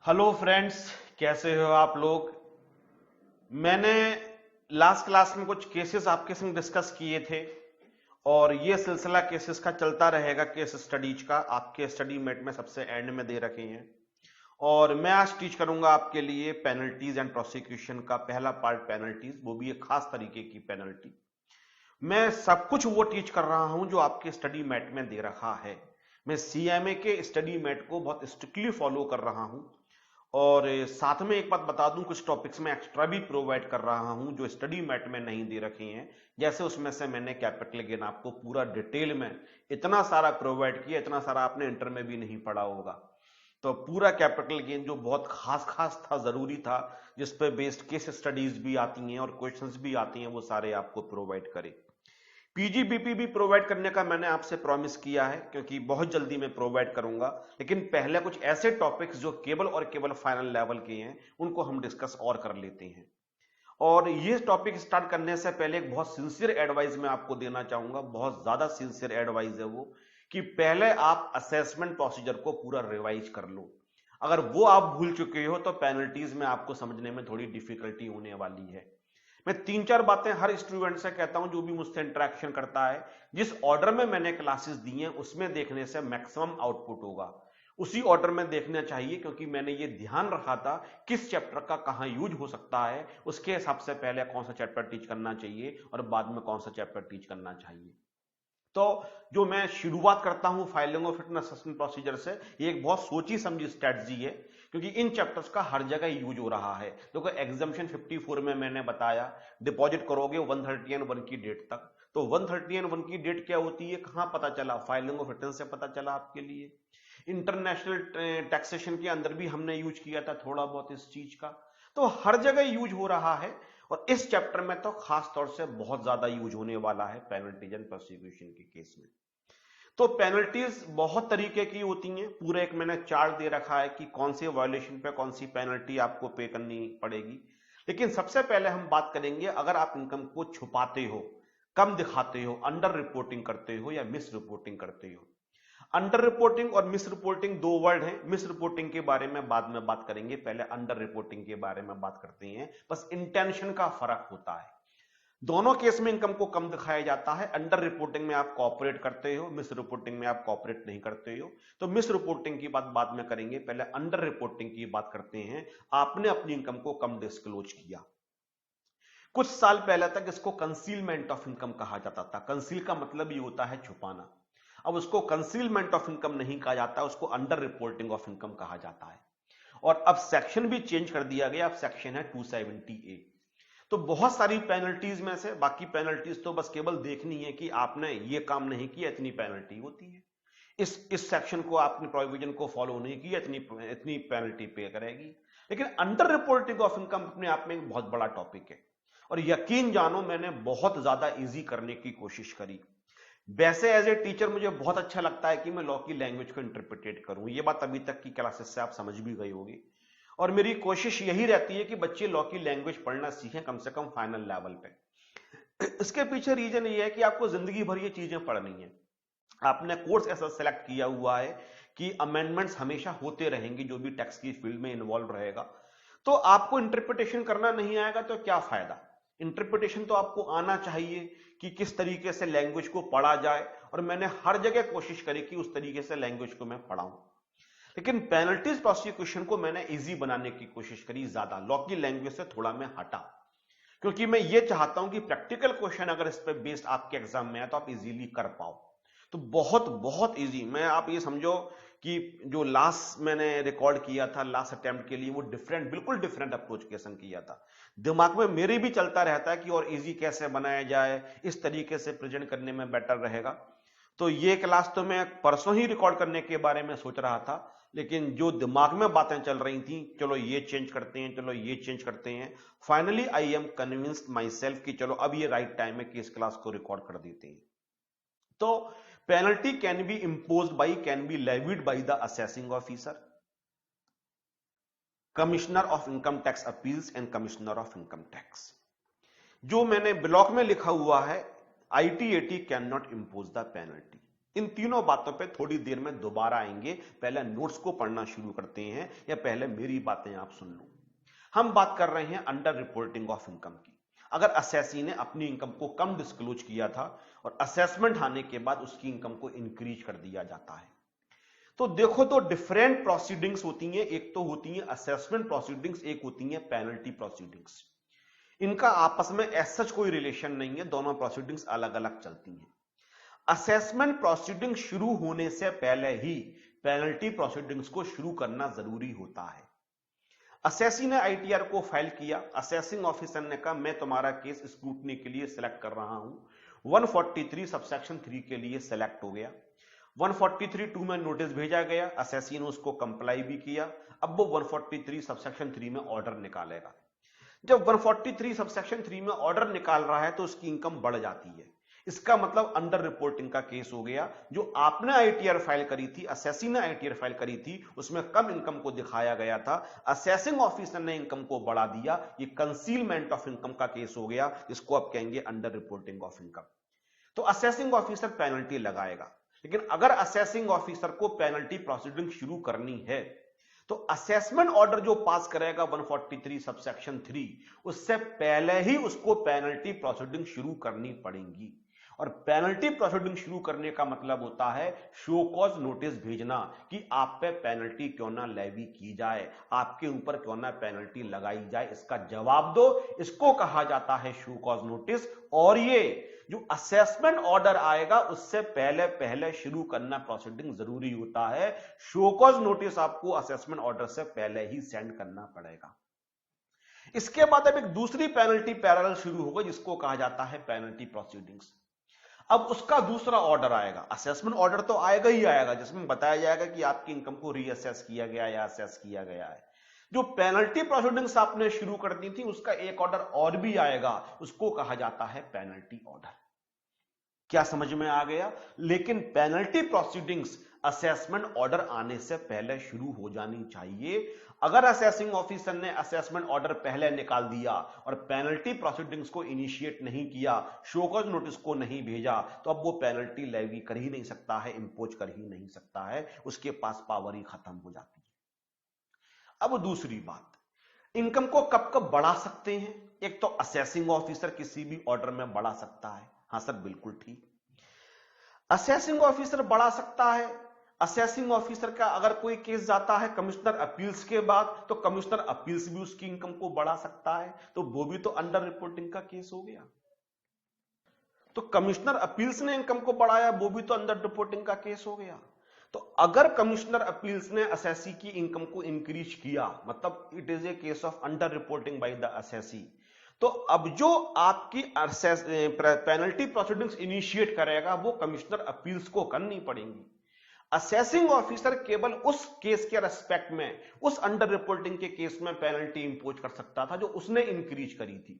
Hello friends, कैसे हो आप लोग। मैंने लास्ट क्लास में कुछ केसेस आपके संग डिस्कस किए थे और ये सिलसिला केसेस का चलता रहेगा। केस स्टडीज का आपके स्टडी मेट में सबसे एंड में दे रखे हैं और मैं आज टीच करूंगा आपके लिए पेनल्टीज एंड प्रोसिक्यूशन का पहला पार्ट, पेनल्टीज, वो भी एक खास तरीके की पेनल्टी। मैं सब कुछ वो टीच कर रहा हूं जो आपके स्टडी मैट में दे रखा है। मैं सीएमए के स्टडी मैट को बहुत स्ट्रिक्टली फॉलो कर रहा हूं और साथ में एक बात बता दूं, कुछ टॉपिक्स में एक्स्ट्रा भी प्रोवाइड कर रहा हूं जो स्टडी मैट में नहीं दे रखे हैं। जैसे उसमें से मैंने कैपिटल गेन आपको पूरा डिटेल में इतना सारा प्रोवाइड किया, इतना सारा आपने इंटर में भी नहीं पढ़ा होगा। तो पूरा कैपिटल गेन जो बहुत खास खास था, जरूरी था, जिस पे बेस्ड केस स्टडीज भी आती हैं और क्वेश्चंस भी आती हैं, वो सारे आपको प्रोवाइड करे। पीजीबीपी भी प्रोवाइड करने का मैंने आपसे प्रॉमिस किया है क्योंकि बहुत जल्दी मैं प्रोवाइड करूंगा। लेकिन पहले कुछ ऐसे टॉपिक्स जो केवल और केवल फाइनल लेवल के हैं उनको हम डिस्कस और कर लेते हैं। और ये टॉपिक स्टार्ट करने से पहले एक बहुत सिंसियर एडवाइस मैं आपको देना चाहूंगा, बहुत ज्यादा सिंसियर एडवाइस है वो, कि पहले आप असेसमेंट प्रोसीजर को पूरा रिवाइज कर लो। अगर वो आप भूल चुके हो तो पेनल्टीज में आपको समझने में थोड़ी डिफिकल्टी होने वाली है। मैं तीन चार बातें हर स्टूडेंट से कहता हूं जो भी मुझसे इंटरेक्शन करता है, जिस ऑर्डर में मैंने क्लासेस दी हैं उसमें देखने से मैक्सिमम आउटपुट होगा, उसी ऑर्डर में देखना चाहिए। क्योंकि मैंने ये ध्यान रखा था किस चैप्टर का कहां यूज हो सकता है, उसके हिसाब से पहले कौन सा चैप्टर टीच करना चाहिए और बाद में कौन सा चैप्टर टीच करना चाहिए। तो जो मैं शुरुआत करता हूं filing of return assessment procedure से, ये एक बहुत सोची समझी स्ट्रेटजी है क्योंकि इन चैप्टर्स का हर जगह यूज हो रहा है। देखो एग्जामिनेशन 54 में मैंने बताया डिपॉजिट करोगे 130 की डेट तक। तो 130 की डेट क्या होती है, कहां पता चला, फाइलिंग ऑफ रिटर्न से पता चला आपके लिए। इंटरनेशनल टैक्सेशन के अंदर भी हमने यूज किया था थोड़ा बहुत इस चीज का। तो हर जगह यूज हो रहा है और इस चैप्टर में तो खास तौर से बहुत ज्यादा यूज होने वाला है पेनल्टीज एंड प्रोसिक्यूशन के केस में। तो पेनल्टीज बहुत तरीके की होती हैं, पूरे एक मैंने चार्ट दे रखा है कि कौन से वायलेशन पे कौन सी पेनल्टी आपको पे करनी पड़ेगी। लेकिन सबसे पहले हम बात करेंगे, अगर आप इनकम को छुपाते हो, कम दिखाते हो, अंडर रिपोर्टिंग करते हो या मिस रिपोर्टिंग करते हो। अंडर रिपोर्टिंग और मिस रिपोर्टिंग दो वर्ड हैं। मिस रिपोर्टिंग के बारे में बाद में बात करेंगे, पहले अंडर रिपोर्टिंग के बारे में बात करते हैं। बस इंटेंशन का फर्क होता है। दोनों केस में इनकम को कम दिखाया जाता है। अंडर रिपोर्टिंग में आप कॉपरेट करते हो, मिस रिपोर्टिंग में आप कॉपरेट नहीं करते हो। तो मिस रिपोर्टिंग की बात बाद में करेंगे, पहले अंडर रिपोर्टिंग की बात करते हैं। आपने अपनी इनकम को कम डिस्क्लोज किया। कुछ साल पहले तक इसको कंसीलमेंट ऑफ इनकम कहा जाता था। कंसील का मतलब ये होता है छुपाना। अब उसको कंसीलमेंट ऑफ इनकम नहीं कहा जाता, उसको अंडर रिपोर्टिंग ऑफ इनकम कहा जाता है। और अब सेक्शन भी चेंज कर दिया गया, अब सेक्शन है 270A। तो बहुत सारी पेनल्टीज में से बाकी पेनल्टीज तो बस केवल देखनी है कि आपने ये काम नहीं किया, इतनी पेनल्टी होती है। इस सेक्शन को आपने प्रोविजन को फॉलो नहीं किया, इतनी इतनी पेनल्टी पे करेगी। लेकिन अंडर रिपोर्टिंग ऑफ इनकम अपने आप में एक बहुत बड़ा टॉपिक है और यकीन जानो मैंने बहुत ज्यादा इजी करने की कोशिश करी। वैसे एज ए टीचर मुझे बहुत अच्छा लगता है कि मैं लॉ की लैंग्वेज को इंटरप्रिटेट करूं, ये बात अभी तक की क्लासेस से आप समझ भी गई होगी। और मेरी कोशिश यही रहती है कि बच्चे लॉ की लैंग्वेज पढ़ना सीखें, कम से कम फाइनल लेवल पे। इसके पीछे रीजन ये है कि आपको जिंदगी भर ये चीजें पढ़नी है। आपने कोर्स ऐसा सेलेक्ट किया हुआ है कि अमेंडमेंट्स हमेशा होते रहेंगे, जो भी टैक्स की फील्ड में इन्वॉल्व रहेगा। तो आपको इंटरप्रिटेशन करना नहीं आएगा तो क्या फायदा। इंटरप्रिटेशन तो आपको आना चाहिए कि किस तरीके से लैंग्वेज को पढ़ा जाए, और मैंने हर जगह कोशिश करी कि उस तरीके से लैंग्वेज को मैं पढ़ाऊं। लेकिन पेनल्टीज प्रोसिक्यूशन को मैंने इजी बनाने की कोशिश करी, ज्यादा लॉ की लैंग्वेज से थोड़ा मैं हटा, क्योंकि मैं ये चाहता हूं कि प्रैक्टिकल क्वेश्चन अगर इस पे बेस्ड आपके एग्जाम में है तो आप इजीली कर पाओ। तो बहुत बहुत इजी, मैं आप ये समझो कि जो लास्ट मैंने रिकॉर्ड किया था लास्ट अटेम्प्ट के लिए, वो डिफरेंट, बिल्कुल डिफरेंट अप्रोच के संग किया था। दिमाग में मेरे भी चलता रहता है कि और इजी कैसे बनाया जाए, इस तरीके से प्रेजेंट करने में बेटर रहेगा। तो ये क्लास तो मैं परसों ही रिकॉर्ड करने के बारे में सोच रहा था, लेकिन जो दिमाग में बातें चल रही थी, चलो ये चेंज करते हैं, चलो ये चेंज करते हैं, finally I am convinced my self कि चलो अब ये राइट टाइम है कि इस क्लास को रिकॉर्ड कर देते हैं। तो penalty can be imposed by, can be levied by the assessing officer, commissioner of income tax appeals and commissioner of income tax. जो मैंने ब्लॉक में लिखा हुआ है, ITAT can not impose the penalty. इन तीनों बातों पे थोड़ी देर में दोबारा आएंगे। पहले नोट्स को पढ़ना शुरू करते हैं या पहले मेरी बातें आप सुन लो। हम बात कर रहे हैं अंडर रिपोर्टिंग ऑफ इनकम की। अगर असेसी ने अपनी इनकम को कम डिस्क्लोज किया था और असेसमेंट आने के बाद उसकी इनकम को इंक्रीज कर दिया जाता है, तो देखो तो डिफरेंट प्रोसीडिंग्स होती हैं। एक तो होती है असेसमेंट प्रोसीडिंग्स, एक होती है पेनल्टी प्रोसीडिंग्स। इनका आपस में ऐसा कोई रिलेशन नहीं है, दोनों प्रोसीडिंग्स अलग अलग चलती हैं। असेसमेंट प्रोसीडिंग शुरू होने से पहले ही पेनल्टी प्रोसीडिंग्स को शुरू करना जरूरी होता है। असेसी ने आईटीआर को फाइल किया, असेसिंग ऑफिसर ने कहा मैं तुम्हारा केस स्क्रूटनी के लिए सिलेक्ट कर रहा हूं, 143 सबसेक्शन 3 के लिए सिलेक्ट हो गया। 143(2) में नोटिस भेजा गया, असेसी ने उसको कंप्लाई भी किया। अब वो 143 सबसेक्शन 3 में ऑर्डर निकालेगा। जब 143 सबसेक्शन 3 में ऑर्डर निकाल रहा है तो उसकी इनकम बढ़ जाती है। इसका मतलब अंडर रिपोर्टिंग का केस हो गया। जो आपने आईटीआर फाइल करी थी, असेसी ने आईटीआर फाइल करी थी, उसमें कम इनकम को दिखाया गया था, असेसिंग ऑफिसर ने इनकम को बढ़ा दिया। ये कंसीलमेंट ऑफ इनकम का केस हो गया, इसको आप कहेंगे अंडर रिपोर्टिंग ऑफ इनकम। तो असेसिंग ऑफिसर पेनल्टी लगाएगा, लेकिन अगर असेसिंग ऑफिसर को पेनल्टी प्रोसीडिंग शुरू करनी है तो असेसमेंट ऑर्डर जो पास करेगा 143 सबसेक्शन 3, उससे पहले ही उसको पेनल्टी प्रोसीडिंग शुरू करनी पड़ेगी। और पेनल्टी प्रोसीडिंग शुरू करने का मतलब होता है शो कॉज नोटिस भेजना कि आप पे पेनल्टी क्यों ना लेवी की जाए, आपके ऊपर क्यों ना पेनल्टी लगाई जाए, इसका जवाब दो। इसको कहा जाता है शो कॉज नोटिस। और ये जो असेसमेंट ऑर्डर आएगा उससे पहले पहले शुरू करना प्रोसीडिंग जरूरी होता है। शो कॉज नोटिस आपको असेसमेंट ऑर्डर से पहले ही सेंड करना पड़ेगा। इसके बाद अब एक दूसरी पेनल्टी पैरेलल शुरू होगा जिसको कहा जाता है पेनल्टी प्रोसीडिंग्स। अब उसका दूसरा ऑर्डर आएगा। असेसमेंट ऑर्डर तो आएगा ही आएगा जिसमें बताया जाएगा कि आपकी इनकम को रीअसेस किया गया या असेस किया गया है। जो पेनल्टी प्रोसीडिंग्स आपने शुरू कर दी थी उसका एक ऑर्डर और भी आएगा, उसको कहा जाता है पेनल्टी ऑर्डर। क्या समझ में आ गया? लेकिन पेनल्टी प्रोसीडिंग्स असेसमेंट ऑर्डर आने से पहले शुरू हो जानी चाहिए। अगर असेसिंग ऑफिसर ने असेसमेंट ऑर्डर पहले निकाल दिया और पेनल्टी प्रोसीडिंग्स को इनिशिएट नहीं किया, शो कॉज नोटिस को नहीं भेजा, तो अब वो पेनल्टी लेवी कर ही नहीं सकता है, इंपोज कर ही नहीं सकता है, उसके पास पावर ही खत्म हो जाती है। अब दूसरी बात, इनकम को कब कब बढ़ा सकते हैं? एक तो असेसिंग ऑफिसर किसी भी ऑर्डर में बढ़ा सकता है। हां सर, बिल्कुल ठीक, असेसिंग ऑफिसर बढ़ा सकता है। असेसिंग ऑफिसर का अगर कोई केस जाता है कमिश्नर अपील्स के बाद, तो कमिश्नर अपील्स भी उसकी इनकम को बढ़ा सकता है, तो वो भी तो अंडर रिपोर्टिंग का केस हो गया। तो कमिश्नर अपील्स ने इनकम को बढ़ाया, वो भी तो अंडर रिपोर्टिंग का केस हो गया। तो अगर कमिश्नर अपील्स ने असेसी की इनकम को इंक्रीज किया, मतलब it is a case of under reporting by the assessee, तो अब जो आपकी पेनल्टी प्रोसीडिंग्स इनिशिएट करेगा वो कमिश्नर अपील्स को करनी पड़ेंगी। असेसिंग ऑफिसर केवल उस केस के रेस्पेक्ट में, उस अंडर रिपोर्टिंग के केस में पेनल्टी इंपोज कर सकता था जो उसने इंक्रीज करी थी।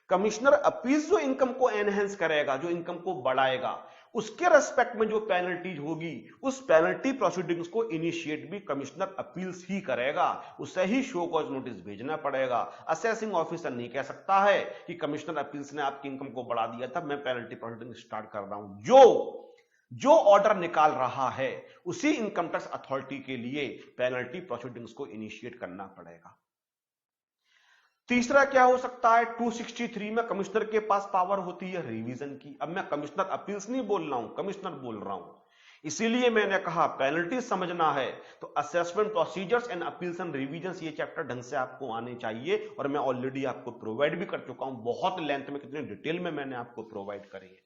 कमिश्नर अपील्स जो इनकम को एनहेंस करेगा, जो इनकम को बढ़ाएगा, उसके रेस्पेक्ट में जो पेनल्टीज होगी, उस पेनल्टी प्रोसीडिंग्स को इनिशिएट भी कमिश्नर अपील्स ही करेगा, उसे ही शो कॉज नोटिस भेजना पड़ेगा। असेसिंग ऑफिसर नहीं कह सकता है कि कमिश्नर अपील्स ने आपकी इनकम को बढ़ा दिया था, मैं पेनल्टी प्रोसीडिंग स्टार्ट कर रहा हूं। जो ऑर्डर निकाल रहा है उसी इनकम टैक्स अथॉरिटी के लिए पेनल्टी प्रोसीडिंग्स को इनिशिएट करना पड़ेगा। तीसरा क्या हो सकता है? 263 में कमिश्नर के पास पावर होती है रिवीजन की। अब मैं कमिश्नर अपील्स नहीं बोल रहा हूं, कमिश्नर बोल रहा हूं। इसीलिए मैंने कहा पेनल्टी समझना है तो assessment procedures and appeals and revision, ये चैप्टर ढंग से आपको आने चाहिए, और मैं ऑलरेडी आपको प्रोवाइड भी कर चुका हूं, बहुत लेंथ में, कितने डिटेल में मैंने आपको प्रोवाइड करे हैं।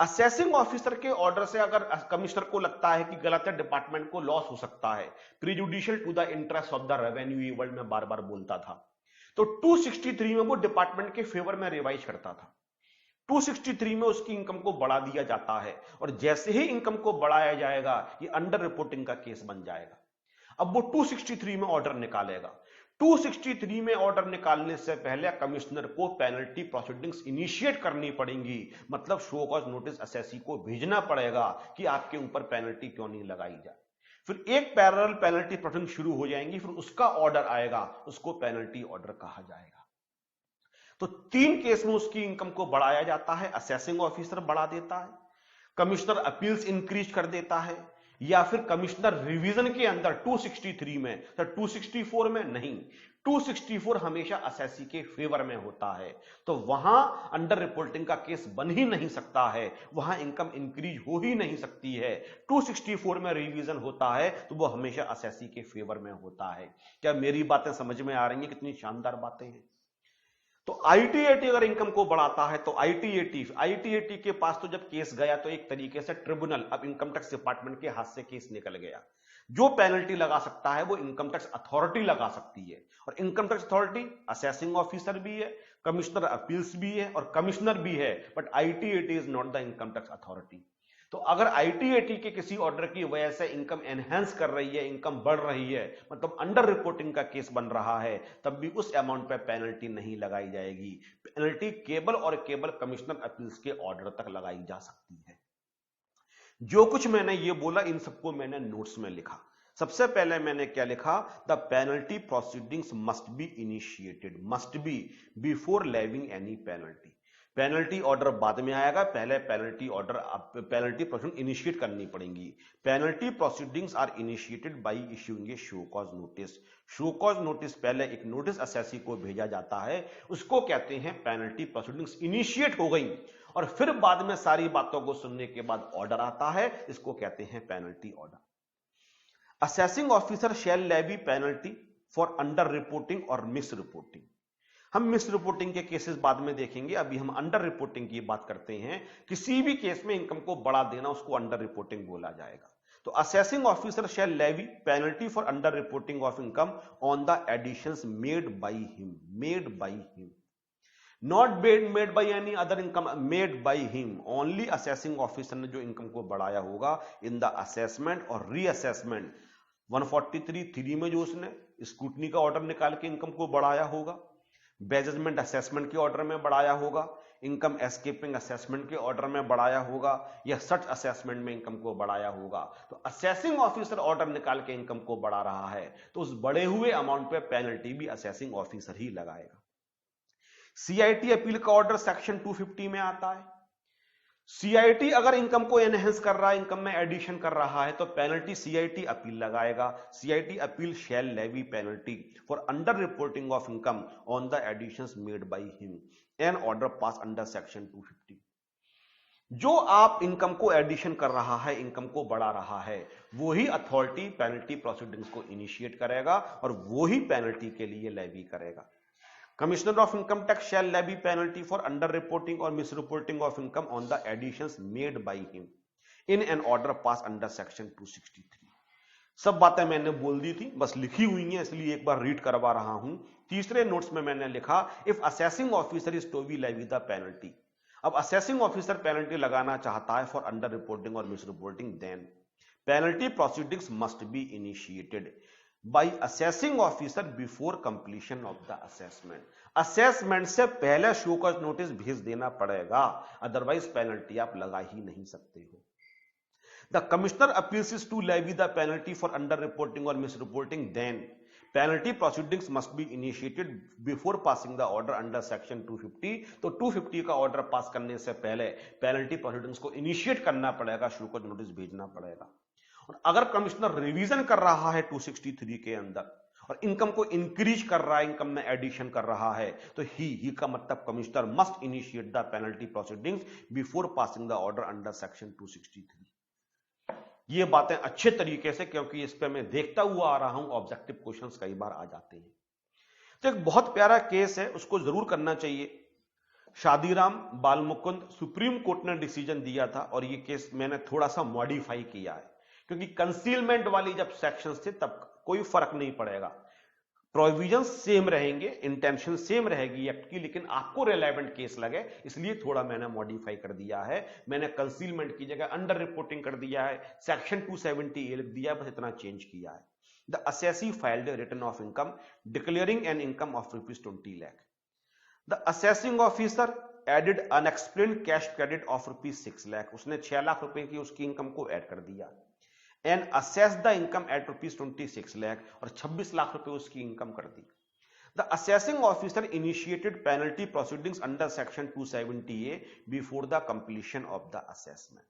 असेसिंग ऑफिसर के ऑर्डर से अगर कमिश्नर को लगता है कि गलत है, डिपार्टमेंट को लॉस हो सकता है, prejudicial to the interest of the revenue, ये वर्ड में बार बार बोलता था, तो 263 में वो डिपार्टमेंट के फेवर में रिवाइज करता था। 263 में उसकी इनकम को बढ़ा दिया जाता है, और जैसे ही इनकम को बढ़ाया जाएगा ये अंडर रिपोर्टिंग का केस बन जाएगा। अब वो 263 में ऑर्डर निकालेगा। 263 में ऑर्डर निकालने से पहले कमिश्नर को पेनल्टी प्रोसीडिंग्स इनिशिएट करनी पड़ेंगी, मतलब शो कॉज नोटिस असेसी को भेजना पड़ेगा कि आपके ऊपर पेनल्टी क्यों नहीं लगाई जाए। फिर एक पैरेलल पेनल्टी प्रोसीडिंग शुरू हो जाएंगी, फिर उसका ऑर्डर आएगा, उसको पेनल्टी ऑर्डर कहा जाएगा। तो 3 केस में उसकी इनकम को बढ़ाया जाता है, असेसिंग ऑफिसर बढ़ा देता है, कमिश्नर अपील्स इंक्रीज कर देता है, या फिर कमिश्नर रिवीजन के अंदर 263 में, तो 264 में नहीं, 264 हमेशा असेसी के फेवर में होता है, तो वहां अंडर रिपोर्टिंग का केस बन ही नहीं सकता है, वहां इनकम इंक्रीज हो ही नहीं सकती है। 264 में रिवीजन होता है तो वो हमेशा असेसी के फेवर में होता है। क्या मेरी बातें समझ में आ रही हैं? कितनी शानदार बातें हैं। तो आईटीएटी अगर इनकम को बढ़ाता है तो आईटीएटी के पास तो जब केस गया तो एक तरीके से ट्रिब्यूनल, अब इनकम टैक्स डिपार्टमेंट के हाथ से केस निकल गया। जो पेनल्टी लगा सकता है वो इनकम टैक्स अथॉरिटी लगा सकती है, और income tax authority assessing officer भी है, कमिश्नर अपील्स भी है और कमिश्नर भी है, but ITAT is not the income tax authority. तो अगर आईटीएटी के किसी ऑर्डर की वजह से इनकम एनहेंस कर रही है, इनकम बढ़ रही है, मतलब अंडर रिपोर्टिंग का केस बन रहा है, तब भी उस अमाउंट पे पेनल्टी नहीं लगाई जाएगी। पेनल्टी केवल और केवल कमिश्नर अपील्स के ऑर्डर तक लगाई जा सकती है। जो कुछ मैंने ये बोला इन सबको मैंने नोट्स में लिखा। सबसे पहले मैंने क्या लिखा? The penalty proceedings must be initiated, must be before levying any penalty. Penalty order बाद में आएगा, पहले पेनल्टी प्रोसीडिंग इनिशिएट करनी पड़ेगी। Penalty proceedings are initiated by issuing a show cause notice. Show cause notice, पहले एक नोटिस असेसी को भेजा जाता है, उसको कहते हैं पेनल्टी प्रोसीडिंग्स इनिशिएट हो गई, और फिर बाद में सारी बातों को सुनने के बाद ऑर्डर आता है, इसको कहते हैं penalty order. Assessing officer shall levy penalty for under reporting और मिस रिपोर्टिंग। हम मिस रिपोर्टिंग के केसेस बाद में देखेंगे, अभी हम अंडर रिपोर्टिंग की बात करते हैं। किसी भी केस में इनकम को बढ़ा देना उसको अंडर रिपोर्टिंग बोला जाएगा। तो assessing officer shall levy penalty for under reporting of income on the additions made by him, not made by any other income, made by him. Only assessing officer ने जो income को बढ़ाया होगा in the assessment और reassessment 143(3) में जो उसने scrutiny का ऑर्डर निकाल के इनकम को बढ़ाया होगा, बेजमेंट असेसमेंट के ऑर्डर में बढ़ाया होगा, इनकम एस्केपिंग असेसमेंट के ऑर्डर में बढ़ाया होगा, या सर्च असेसमेंट में इनकम को बढ़ाया होगा। तो असेसिंग ऑफिसर ऑर्डर निकाल के इनकम को बढ़ा रहा है, तो उस बढ़े हुए अमाउंट पे पेनल्टी भी असेसिंग ऑफिसर ही लगाएगा। सीआईटी अपील का ऑर्डर सेक्शन 250 में आता है। सीआईटी अगर इनकम को एनहेंस कर रहा है, इनकम में एडिशन कर रहा है, तो पेनल्टी सीआईटी अपील लगाएगा। CIT appeal shall levy penalty for under reporting of income on the additions made by him an order pass under section 250। जो आप इनकम को एडिशन कर रहा है, इनकम को बढ़ा रहा है, वही अथॉरिटी पेनल्टी प्रोसीडिंग्स को इनिशिएट करेगा और वही पेनल्टी के लिए लेवी करेगा। Commissioner of Income Tax shall levy penalty for under-reporting or misreporting of income on the additions made by him in an order passed under section 263। सब बातें मैंने बोल दी थी, बस लिखी हुई हैं, इसलिए एक बार रीड करवा रहा हूं। तीसरे नोट्स में मैंने लिखा if assessing officer is to be levy the penalty. अब असेसिंग ऑफिसर पेनल्टी लगाना चाहता है फॉर अंडर रिपोर्टिंग और misreporting, then penalty proceedings must be initiated by assessing officer before completion of the assessment. Assessment से पहले show cause notice भेज देना पड़ेगा, अदरवाइज पेनल्टी आप लगा ही नहीं सकते हो। The commissioner appeals is to levy the penalty for under reporting और misreporting, then penalty proceedings must be initiated before passing the order under section 250। तो 250 का ऑर्डर पास करने से पहले पेनल्टी प्रोसीडिंग्स को इनिशिएट करना पड़ेगा, शो कॉज नोटिस भेजना पड़ेगा। और अगर कमिश्नर रिवीजन कर रहा है 263 के अंदर और इनकम को इंक्रीज कर रहा है, इनकम में एडिशन कर रहा है, तो ही का मतलब commissioner must initiate the penalty proceedings before passing the order under section 263। ये बातें अच्छे तरीके से, क्योंकि इस पे मैं देखता हुआ आ रहा हूं, ऑब्जेक्टिव क्वेश्चंस कई बार आ जाते हैं। तो एक बहुत प्यारा केस है, उसको जरूर करना चाहिए। शादीराम बाल मुकुंद, सुप्रीम कोर्ट ने डिसीजन दिया था और ये केस मैंने थोड़ा सा मॉडिफाई किया है, क्योंकि कंसीलमेंट वाली जब सेक्शंस थे तब कोई फर्क नहीं पड़ेगा, प्रोविजन सेम रहेंगे, इंटेंशन सेम रहेगी एक्ट की, लेकिन आपको रिलेवेंट केस लगे इसलिए थोड़ा मैंने मॉडिफाई कर दिया है। मैंने कंसीलमेंट की जगह अंडर रिपोर्टिंग कर दिया है, सेक्शन 270A लिख दिया, बस इतना चेंज किया है। The assessee filed a return of income declaring an income of ₹20 lakh। The assessing officer added unexplained cash credit of ₹6 lakh। उसने 6 लाख रुपए की उसकी इनकम को ऐड कर दिया and assess the income at ₹26 lakh, और 26 लाख रुपए उसकी इनकम कर दी। The assessing officer initiated penalty proceedings under section 270A before the completion of the assessment.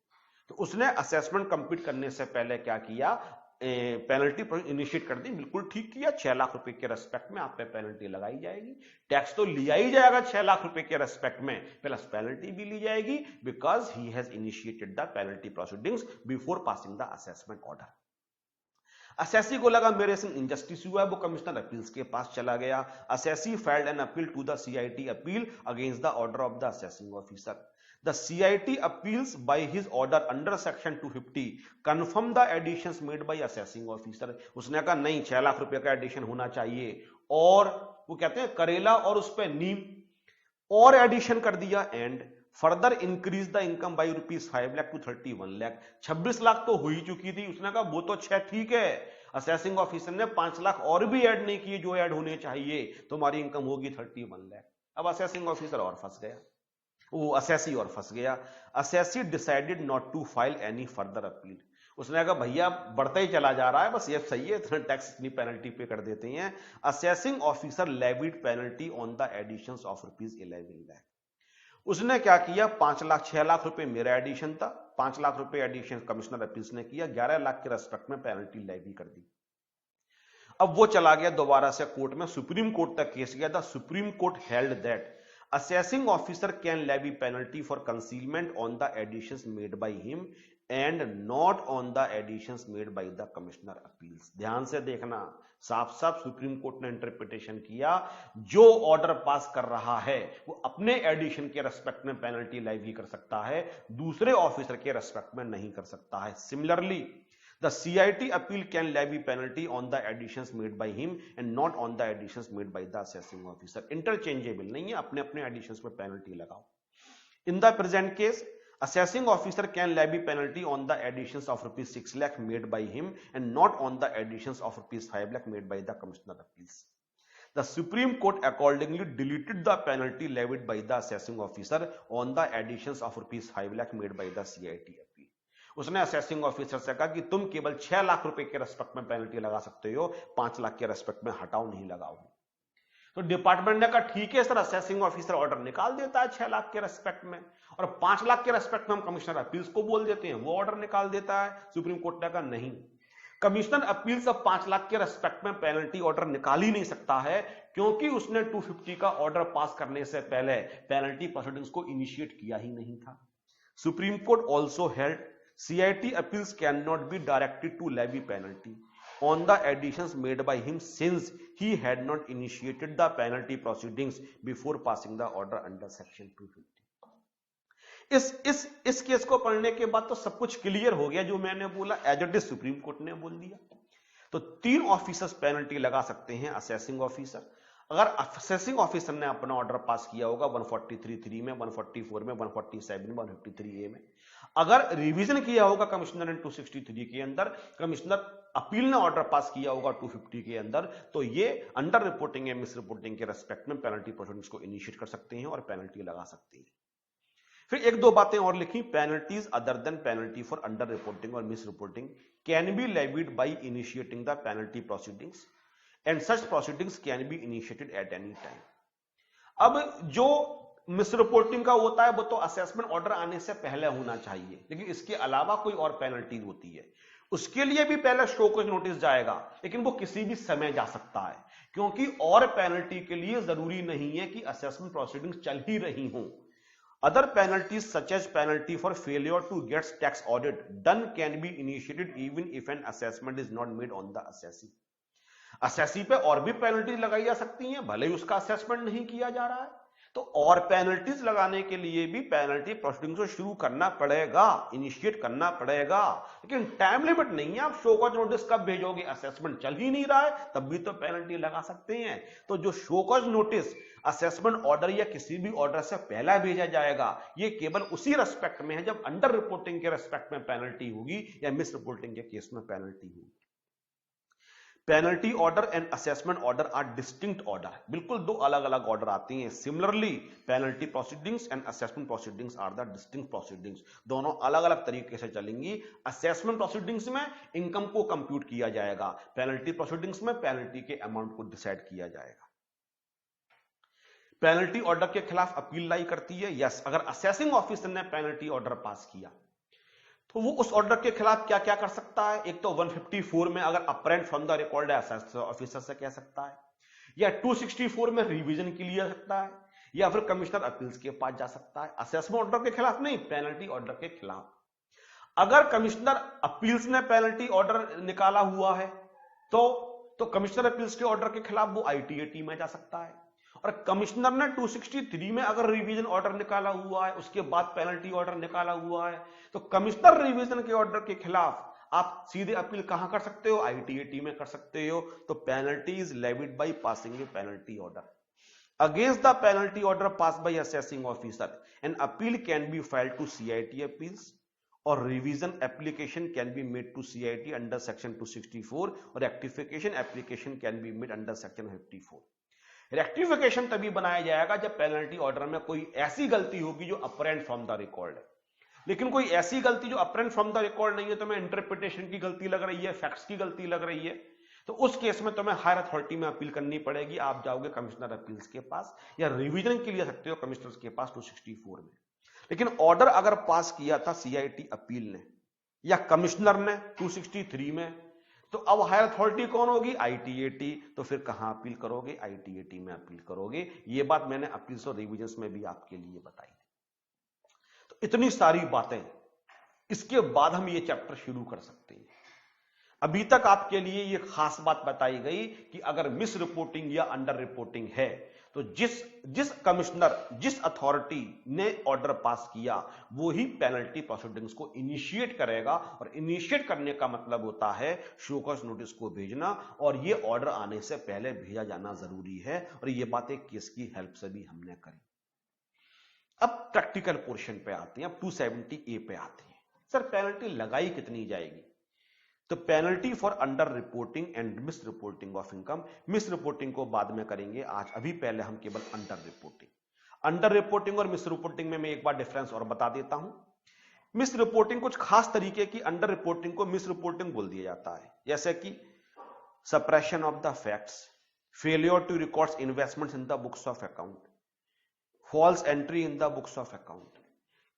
तो उसने असेसमेंट कंप्लीट करने से पहले क्या किया, पेनल्टी इनिशिएट कर दी। बिल्कुल ठीक किया, 6 लाख रुपए के रेस्पेक्ट में आप पे पेनल्टी लगाई जाएगी। टैक्स तो लिया ही जाएगा 6 लाख रुपए के रेस्पेक्ट में, प्लस पेनल्टी भी ली जाएगी, because he has initiated the penalty proceedings before passing the assessment order. Assessee को लगा मेरे से इनजस्टिस हुआ है, वो कमिश्नर अपील्स के पास चला गया। Assessee filed an appeal to the CIT appeal against the order of the assessing officer. The CIT appeals by his order under section 250 confirm the additions made by assessing officer। उसने कहा नहीं 6 लाख रुपए का addition होना चाहिए, और वो कहते हैं करेला और उस पर नीम और एडिशन कर दिया, and further increase the income by ₹5 lakh to 31 lakh. 26 lakh तो हो ही चुकी थी, उसने कहा वो तो 6 ठीक है, असेसिंग ऑफिसर ने 5 लाख और भी ऐड नहीं किए जो ऐड होने चाहिए, तुम्हारी इनकम होगी 31 लाख। अब असेसिंग ऑफिसर और फंस गया, वो असेसी और फंस गया। Assessee decided not to file any further appeal. उसने कहा भैया बढ़ता ही चला जा रहा है, बस ये सही है, इतना टैक्स इतनी पेनल्टी पे कर देते हैं। Assessing officer levied penalty on the additions of ₹11 lakh. उसने क्या किया, 5 लाख 6 लाख रुपए मेरा एडिशन था, 5 लाख रुपए एडिशन कमिश्नर अपील्स ने किया, 11 लाख के रेस्पेक्ट में पेनल्टी लेवी कर दी। अब वो चला गया दोबारा से कोर्ट में, सुप्रीम कोर्ट तक केस गया था। Supreme court held that assessing officer can levy penalty for concealment on the additions made by him and not on the additions made by the commissioner appeals। ध्यान से देखना, साफ साफ supreme court ने interpretation किया, जो ऑर्डर पास कर रहा है वो अपने एडिशन के रेस्पेक्ट में पेनल्टी लेवी कर सकता है, दूसरे ऑफिसर के रेस्पेक्ट में नहीं कर सकता है। Similarly the CIT appeal can levy penalty on the additions made by him and not on the additions made by the assessing officer। interchangeable नहीं है, अपने अपने additions में penalty लगाओ। in the present case assessing officer can levy penalty on the additions of ₹6 lakh made by him and not on the additions of ₹5 lakh made by the commissioner appeals। The Supreme Court accordingly deleted the penalty levied by the assessing officer on the additions of ₹5 lakh made by the CIT appeal। उसने assessing officer से कहा कि तुम केवल 6 लाख रुपए के respect में penalty लगा सकते हो, 5 लाख के रेस्पेक्ट में हटाओ, नहीं लगाओ। तो डिपार्टमेंट ने कहा ठीक है सर, असेसिंग ऑफिसर ऑर्डर निकाल देता है 6 लाख के रेस्पेक्ट में, और 5 लाख के रेस्पेक्ट में हम कमिश्नर अपील्स को बोल देते हैं, वो ऑर्डर निकाल देता है। सुप्रीम कोर्ट ने कहा नहीं, कमिश्नर अपील्स अब 5 लाख के रेस्पेक्ट में पेनल्टी ऑर्डर निकाल ही नहीं सकता है, क्योंकि उसने 250 का ऑर्डर पास करने से पहले पेनल्टी प्रोसीडिंग्स को इनिशिएट किया ही नहीं था। Supreme court also held CIT appeals cannot be directed to levy penalty on the additions made by him since he had not initiated the penalty proceedings before passing the order under section 250। इस case को पढ़ने के बाद तो सब कुछ clear हो गया, जो मैंने बोला as it is supreme court ने बोल दिया। तो 3 ऑफिसर्स पेनल्टी लगा सकते हैं। असेसिंग ऑफिसर, अगर असेसिंग ऑफिसर ने अपना ऑर्डर पास किया होगा 143(3) में, 144 में, 147 में, 153A में, अगर रिवीजन किया होगा कमिश्नर ने 263 के अंदर, कमिश्नर अपील ने ऑर्डर पास किया होगा 250 के अंदर, तो ये अंडर रिपोर्टिंग या मिस रिपोर्टिंग के रेस्पेक्ट में पेनल्टी प्रोसीडिंग्स को इनिशिएट कर सकते हैं और पेनल्टी लगा सकते हैं। फिर 1-2 बातें और लिखी, penalties other than penalty for under reporting और misreporting can be levied by initiating the penalty proceedings and such proceedings can be initiated at any time. अब जो मिस रिपोर्टिंग का होता है वो तो असेसमेंट ऑर्डर आने से पहले होना चाहिए, लेकिन इसके अलावा कोई और पेनल्टी होती है, उसके लिए भी पहले शो कॉज नोटिस जाएगा, लेकिन वो किसी भी समय जा सकता है, क्योंकि और पेनल्टी के लिए जरूरी नहीं है कि असेसमेंट प्रोसीडिंग्स चल ही रही हों। Other penalties such as penalty for failure to get tax audit done can be initiated even if an assessment is not made on the assessee. Assessee pay और भी पेनल्टी लगाई जा सकती हैं, भले ही उसका असेसमेंट नहीं किया जा रहा है, तो और पेनल्टीज लगाने के लिए भी पेनल्टी प्रोसीडिंग को शुरू करना पड़ेगा, इनिशिएट करना पड़ेगा, लेकिन टाइम लिमिट नहीं है। आप शो कॉज नोटिस कब भेजोगे, असेसमेंट चल ही नहीं रहा है तब भी तो पेनल्टी लगा सकते हैं। तो जो show cause notice assessment order या किसी भी ऑर्डर से पहला भेजा जाएगा, ये केवल उसी रेस्पेक्ट में है जब अंडर रिपोर्टिंग के रेस्पेक्ट में पेनल्टी होगी या मिस रिपोर्टिंग के केस में पेनल्टी होगी। Penalty order and assessment order are distinct order, बिल्कुल 2 अलग अलग ऑर्डर आती हैं। Similarly penalty proceedings and assessment proceedings are the distinct proceedings, दोनों अलग अलग तरीके से चलेंगी। असेसमेंट प्रोसीडिंग्स में इनकम को कंप्यूट किया जाएगा, पेनल्टी प्रोसीडिंग्स में पेनल्टी के अमाउंट को डिसाइड किया जाएगा। पेनल्टी ऑर्डर के खिलाफ अपील लाई करती है, यस। अगर असेसिंग ऑफिसर ने पेनल्टी ऑर्डर पास किया तो वो उस ऑर्डर के खिलाफ क्या क्या कर सकता है? एक तो 154 में अगर apparent from the record officer से कह सकता है, या 264 में रिवीजन के लिए सकता है, या फिर कमिश्नर अपील्स के पास जा सकता है। असेसमेंट ऑर्डर के खिलाफ नहीं, पेनल्टी ऑर्डर के खिलाफ। अगर कमिश्नर अपील्स ने पेनल्टी ऑर्डर निकाला हुआ है तो कमिश्नर अपील्स के ऑर्डर के खिलाफ वो ITAT में जा सकता है। और कमिश्नर ने 263 में अगर रिवीजन ऑर्डर निकाला हुआ है, उसके बाद पेनल्टी ऑर्डर निकाला हुआ है, तो कमिश्नर रिवीजन के ऑर्डर के खिलाफ आप सीधे अपील कहां कर सकते हो? ITAT में कर सकते हो। तो penalty is levied by passing A penalty order against the penalty order passed by assessing officer. An appeal can be filed to CIT appeals or revision application can be made to CIT under section 264 or rectification application can be made under section 54. Rectification तभी बनाया जाएगा जब penalty order में कोई ऐसी गलती होगी जो अपरेंट फ्रॉम द रिकॉर्ड है। लेकिन कोई ऐसी गलती जो अपरेंट फ्रॉम द रिकॉर्ड नहीं है, तो मैं इंटरप्रिटेशन की गलती लग रही है, फैक्ट्स की गलती लग रही है, तो उस केस में तुम्हें हायर अथॉरिटी में अपील करनी पड़ेगी। आप जाओगे कमिश्नर अपील्स के पास या रिवीजन के लिए सकते हो कमिश्नर के पास 264 में। लेकिन ऑर्डर अगर पास किया था CIT अपील ने या कमिश्नर ने 263 में, तो अब हायर अथॉरिटी कौन होगी? ITAT। तो फिर कहां अपील करोगे? ITAT में अपील करोगे। ये बात मैंने अपील्स और रिवीजन में भी आपके लिए बताई थी। तो इतनी सारी बातें, इसके बाद हम ये चैप्टर शुरू कर सकते हैं। अभी तक आपके लिए ये खास बात बताई गई कि अगर मिस रिपोर्टिंग या अंडर रिपोर्टिंग है, तो जिस कमिश्नर, जिस अथॉरिटी ने ऑर्डर पास किया, वो ही पेनल्टी प्रोसीडिंग्स को इनिशिएट करेगा। और इनिशिएट करने का मतलब होता है शो कॉज नोटिस को भेजना, और ये ऑर्डर आने से पहले भेजा जाना जरूरी है। और ये बात एक केस की हेल्प से भी हमने करी। अब प्रैक्टिकल पोर्शन पे आते हैं, अब 270A पे आते हैं। सर पेनल्टी लगाई कितनी जाएगी? तो penalty for under reporting and miss reporting of income, miss reporting को बाद में करेंगे आज, अभी पहले हम केवल अंडर रिपोर्टिंग। अंडर रिपोर्टिंग और मिस रिपोर्टिंग में मैं एक बार डिफरेंस और बता देता हूं। मिस रिपोर्टिंग कुछ खास तरीके की, अंडर रिपोर्टिंग को मिस रिपोर्टिंग बोल दिया जाता है, जैसे कि suppression of the facts, failure to record investments in the books of account, false entry in the books of account.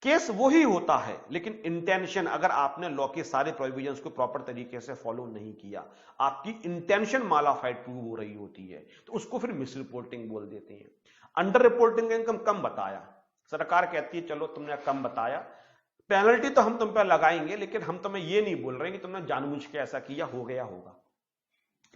Case वही होता है, लेकिन इंटेंशन, अगर आपने लॉ के सारे प्रोविजंस को प्रॉपर तरीके से फॉलो नहीं किया, आपकी इंटेंशन मालाफाइड प्रूव हो रही होती है, तो उसको फिर मिस रिपोर्टिंग बोल देते हैं। अंडर रिपोर्टिंग का इनकम कम बताया, सरकार कहती है चलो तुमने कम बताया, पेनल्टी तो हम तुम पे लगाएंगे, लेकिन हम तुम्हें ये नहीं बोल रहे कि तुमने जानबूझ के ऐसा किया, हो गया होगा।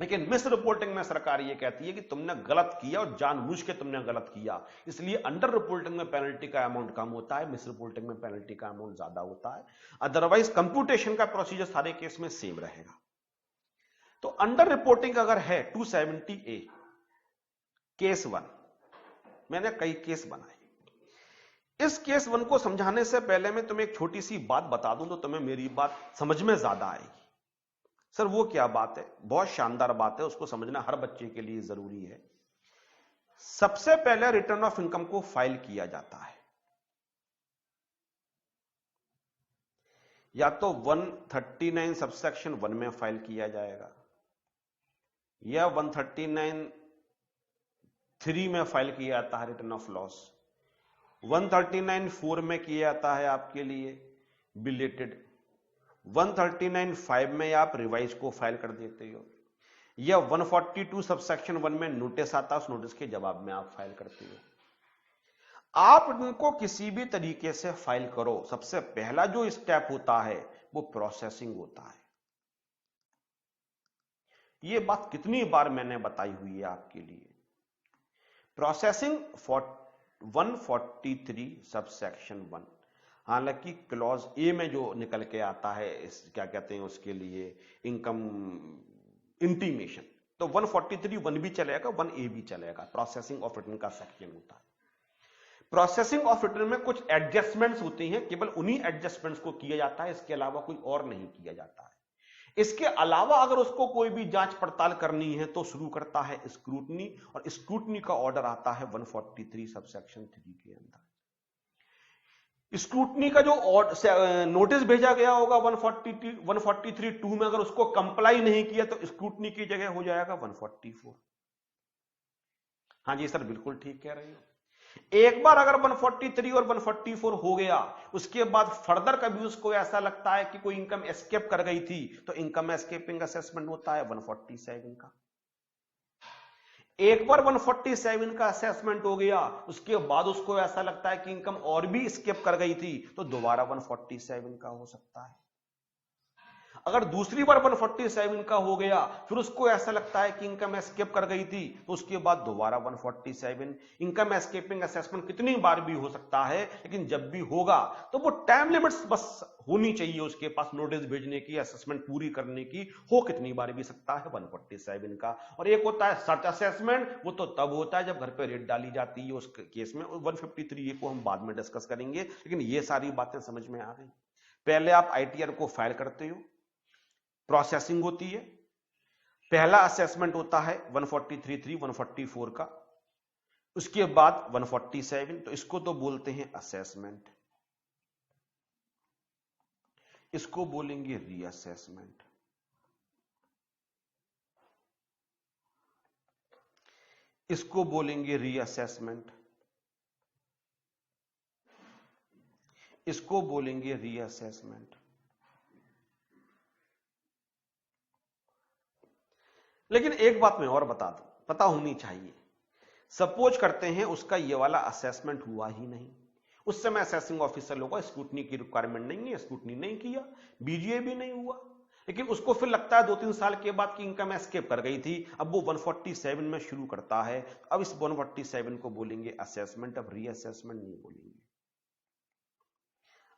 लेकिन मिस रिपोर्टिंग में सरकार ये कहती है कि तुमने गलत किया और जानबूझ के तुमने गलत किया, इसलिए अंडर रिपोर्टिंग में पेनल्टी का अमाउंट कम होता है, मिस रिपोर्टिंग में पेनल्टी का अमाउंट ज्यादा होता है। अदरवाइज कंप्यूटेशन का प्रोसीजर सारे केस में सेम रहेगा। तो अंडर रिपोर्टिंग अगर है 270A केस 1, मैंने कई केस बनाए। इस केस 1 को समझाने से पहले मैं तुम्हें एक छोटी सी बात बता दूं तो तुम्हें मेरी बात समझ में ज्यादा आएगी। सर वो क्या बात है? बहुत शानदार बात है, उसको समझना हर बच्चे के लिए जरूरी है। सबसे पहले रिटर्न ऑफ इनकम को फाइल किया जाता है, या तो 139 सबसेक्शन 1 में फाइल किया जाएगा, या 139(3) में फाइल किया जाता है रिटर्न ऑफ लॉस, 139(4) में किया जाता है आपके लिए बिलेटेड, 139(5) में आप रिवाइज को फाइल कर देते हो, या 142 सबसेक्शन 1 में नोटिस आता है, उस नोटिस के जवाब में आप फाइल करते हो। आप इनको किसी भी तरीके से फाइल करो, सबसे पहला जो स्टेप होता है वो प्रोसेसिंग होता है। ये बात कितनी बार मैंने बताई हुई है आपके लिए। प्रोसेसिंग 143 सबसेक्शन 1, हालांकि क्लॉज ए में जो निकल के आता है, इस क्या कहते हैं उसके लिए, इनकम इंटीमेशन, तो 143(1) भी चलेगा, 1A भी चलेगा। प्रोसेसिंग ऑफ रिटर्न का सेक्शन होता है। प्रोसेसिंग ऑफ रिटर्न में कुछ एडजस्टमेंट्स होती हैं, केवल उन्हीं एडजस्टमेंट्स को किया जाता है, इसके अलावा कोई और नहीं किया जाता है। इसके अलावा अगर उसको कोई भी जांच पड़ताल करनी है तो शुरू करता है स्क्रूटनी, और स्क्रूटनी का ऑर्डर आता है 143 सबसेक्शन 3 के अंदर। स्क्रूटनी का जो नोटिस भेजा गया होगा 143(2) में, अगर उसको कंप्लाई नहीं किया तो स्क्रूटनी की जगह हो जाएगा 144। हाँ जी सर, बिल्कुल ठीक कह रहे हो। एक बार अगर 143 और 144 हो गया, उसके बाद फर्दर कभी उसको ऐसा लगता है कि कोई इनकम एस्केप कर गई थी, तो इनकम एस्केपिंग असेसमेंट होता है 147 का। एक बार 147 का असेसमेंट हो गया, उसके बाद उसको ऐसा लगता है कि इनकम और भी एस्केप कर गई थी, तो दोबारा 147 का हो सकता है। अगर दूसरी बार 147 का हो गया, फिर उसको ऐसा लगता है कि इनकम एस्केप कर गई थी, तो उसके बाद दोबारा 147। इनकम एस्केपिंग असेसमेंट कितनी बार भी हो सकता है, लेकिन जब भी होगा तो वो टाइम लिमिट्स बस होनी चाहिए उसके पास, नोटिस भेजने की, असेसमेंट पूरी करने की। हो कितनी बार भी सकता है 147 का। और एक होता है सर्च असेसमेंट, वो तो तब होता है जब घर पे रेड डाली जाती है, उस केस में 153 को हम बाद में डिस्कस करेंगे, लेकिन ये सारी बातें समझ में आ गई। पहले आप आईटीआर को फाइल करते हो, प्रोसेसिंग होती है, पहला असेसमेंट होता है 143, 144 का, उसके बाद 147, तो इसको तो बोलते हैं असेसमेंट, इसको बोलेंगे रीअसेसमेंट, इसको बोलेंगे रीअसेसमेंट, इसको बोलेंगे रीअसेसमेंट। लेकिन एक बात मैं और बता दूं, पता होनी चाहिए। सपोज करते हैं उसका ये वाला असेसमेंट हुआ ही नहीं, उस समय असेसिंग ऑफिसर लोगों को स्क्रूटनी की रिक्वायरमेंट नहीं है, स्क्रूटनी नहीं किया, बीजीए भी नहीं हुआ, लेकिन उसको फिर लगता है 2-3 साल के बाद की इनकम एस्केप कर गई थी, अब वो 147 में शुरू करता है। अब इस 147 को बोलेंगे असेसमेंट, अब रीअसेसमेंट नहीं बोलेंगे।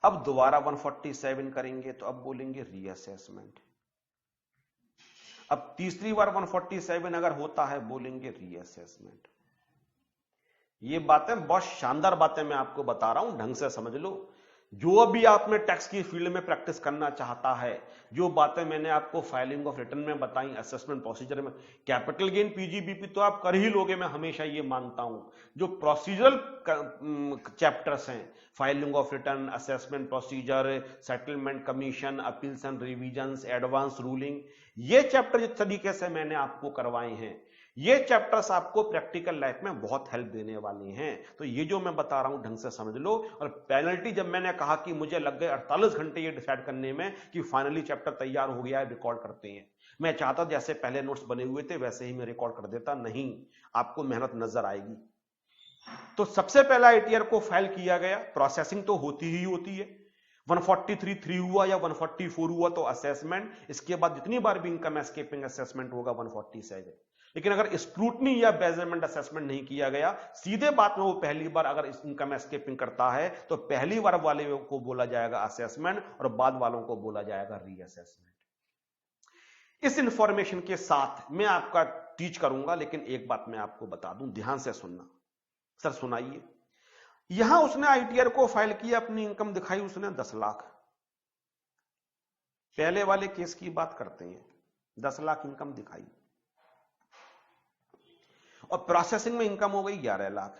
अब दोबारा 147 करेंगे तो अब बोलेंगे रीअसेसमेंट। अब तीसरी बार 147 अगर होता है, बोलेंगे रीअसेसमेंट। ये बातें बहुत शानदार बातें मैं आपको बता रहा हूं, ढंग से समझ लो। जो अभी आप में टैक्स की फील्ड में प्रैक्टिस करना चाहता है, जो बातें मैंने आपको फाइलिंग ऑफ रिटर्न में बताई, असेसमेंट प्रोसीजर में, कैपिटल गेन पीजीबीपी तो आप कर ही लोगे, मैं हमेशा ये मानता हूं। जो प्रोसीजरल चैप्टर्स हैं, filing of return, assessment procedure, settlement commission, appeals and revisions, advance ruling, ये चैप्टर जिस तरीके से मैंने आपको करवाए हैं, ये चैप्टर्स आपको प्रैक्टिकल लाइफ में बहुत हेल्प देने वाले हैं। तो ये जो मैं बता रहा हूं ढंग से समझ लो। और पेनल्टी, जब मैंने कहा कि मुझे लग गए 48 घंटे ये डिसाइड करने में कि फाइनली चैप्टर तैयार हो गया है, रिकॉर्ड करते हैं, मैं चाहता जैसे पहले नोट्स बने हुए थे वैसे ही मैं रिकॉर्ड कर देता, नहीं, आपको मेहनत नजर आएगी। तो सबसे पहला आईटीआर को फाइल किया गया, प्रोसेसिंग तो होती ही होती है, 143 हुआ या 144 हुआ तो असेसमेंट, इसके बाद जितनी बार भी इनकम एस्केपिंग असेसमेंट होगा 147। लेकिन अगर स्क्रूटनी या बेजलमेंट असेसमेंट नहीं किया गया, सीधे बात में वो पहली बार अगर इनकम एस्केपिंग करता है, तो पहली बार वाले को बोला जाएगा असेसमेंट और बाद वालों को बोला जाएगा रीअसेसमेंट। इस इंफॉर्मेशन के साथ मैं आपका टीच करूंगा, लेकिन एक बात मैं आपको बता दूं, ध्यान से सुनना। सर सुनाइए। यहां उसने आईटीआर को फाइल किया, अपनी इनकम दिखाई उसने 10 लाख। पहले वाले केस की बात करते हैं, 10 लाख इनकम दिखाई और प्रोसेसिंग में इनकम हो गई 11 लाख।